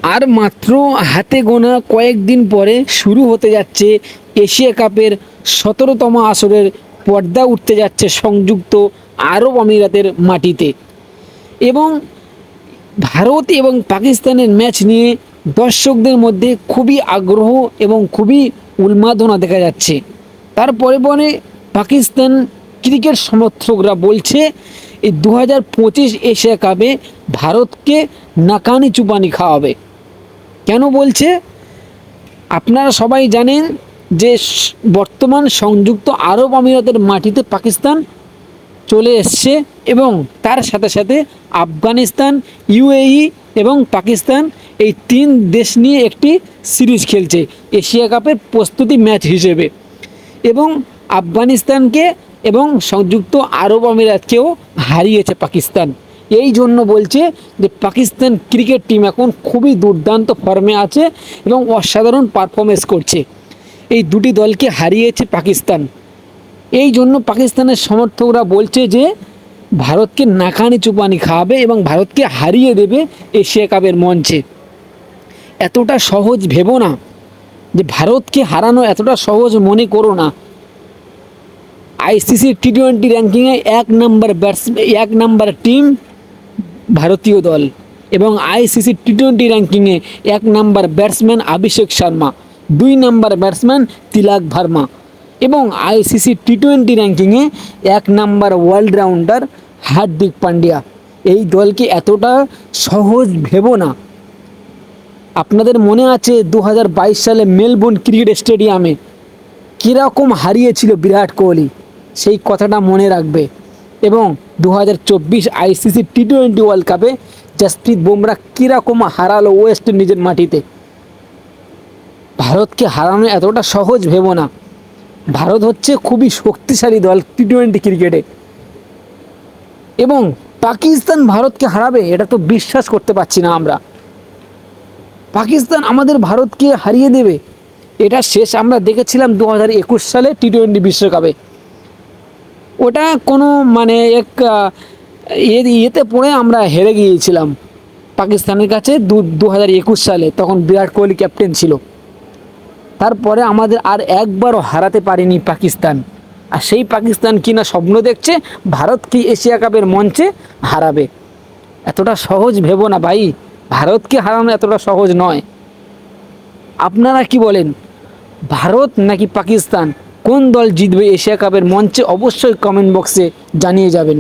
আর মাত্র হাতে গোনা কয়েকদিন পরে শুরু হতে যাচ্ছে এশিয়া কাপের 17তম আসরের পর্দা উঠতে যাচ্ছে সংযুক্ত আরব আমিরাতের মাটিতে। এবং ভারত এবং পাকিস্তানের ম্যাচ নিয়ে দর্শকদের মধ্যে খুবই আগ্রহ এবং খুবই উন্মাদনা দেখা যাচ্ছে। তারপরে পরে পাকিস্তান ক্রিকেট সমর্থকরা বলছে এই 2025 এশিয়া কাপে ভারতকে নাকানি চুপানি খাওয়াবে। কেন বলছে? আপনারা সবাই জানেন যে বর্তমান সংযুক্ত আরব আমিরাতের মাটিতে পাকিস্তান চলে এসছে এবং তার সাথে সাথে আফগানিস্তান, ইউএই এবং পাকিস্তান এই 3 দেশ নিয়ে একটি সিরিজ খেলছে এশিয়া কাপের প্রস্তুতি ম্যাচ হিসেবে। এবং আফগানিস্তানকে এবং সংযুক্ত আরব আমিরাতকেও হারিয়েছে পাকিস্তান। এই জন্য বলছে যে পাকিস্তান ক্রিকেট টিম এখন খুবই দুর্দান্ত ফর্মে আছে এবং অসাধারণ পারফরমেন্স করছে। এই দুটি দলকে হারিয়েছে পাকিস্তান। এই জন্য পাকিস্তানের সমর্থকরা বলছে যে ভারতকে নাকানি চুপানি খাওয়াবে এবং ভারতকে হারিয়ে দেবে এশিয়া কাপের মঞ্চে। এতটা সহজ ভেবো না, যে ভারতকে হারানো এতটা সহজ মনে করো না। আইসিসি টি-20 র্যাঙ্কিংয়ে 1 নাম্বার টিম ভারতীয় দল এবং আইসিসি টি-20 র্যাঙ্কিংয়ে 1 number batsman Abhishek Sharma, 2 number batsman তিলক ভার্মা এবং আইসিসি টি-20 র্যাঙ্কিংয়ে 1 নাম্বার অলরাউন্ডার হার্দিক পান্ডিয়া। এই দলকে এতটা সহজ ভেবো না। আপনাদের মনে আছে 2022 সালে মেলবোর্ন ক্রিকেট স্টেডিয়ামে কীরকম হারিয়েছিল বিরাট কোহলি, সেই কথাটা মনে রাখবে। এবং 2024 আইসিসি টি-20 ওয়ার্ল্ড কাপে জসপ্রীত বুমরা কীরকম হারালো ওয়েস্ট ইন্ডিজের মাটিতে। ভারতকে হারানো এতটা সহজ ভেবো না। ভারত হচ্ছে খুবই শক্তিশালী দল টি-20 ক্রিকেটে এবং পাকিস্তান ভারতকে হারাবে এটা তো বিশ্বাস করতে পারছি না আমরা। পাকিস্তান আমাদের ভারতকে হারিয়ে দেবে, এটা শেষ আমরা দেখেছিলাম 2021 সালে টি-20 বিশ্বকাপে। ওটা কোনো মানে এক ইয়েতে পড়ে আমরা হেরে গিয়েছিলাম পাকিস্তানের কাছে 2021 সালে, তখন বিরাট কোহলি ক্যাপ্টেন ছিল। তারপরে আমাদের আর একবারও হারাতে পারেনি পাকিস্তান। আর সেই পাকিস্তান কিনা স্বপ্ন দেখছে ভারতকে এশিয়া কাপের মঞ্চে হারাবে। এতটা সহজ ভেবো না ভাই, ভারতকে হারানো এতটা সহজ নয়। আপনারা কি বলেন, ভারত নাকি পাকিস্তান, কোন দল জিতবে এশিয়া কাপের মঞ্চে? অবশ্যই কমেন্ট বক্সে জানিয়ে যাবেন।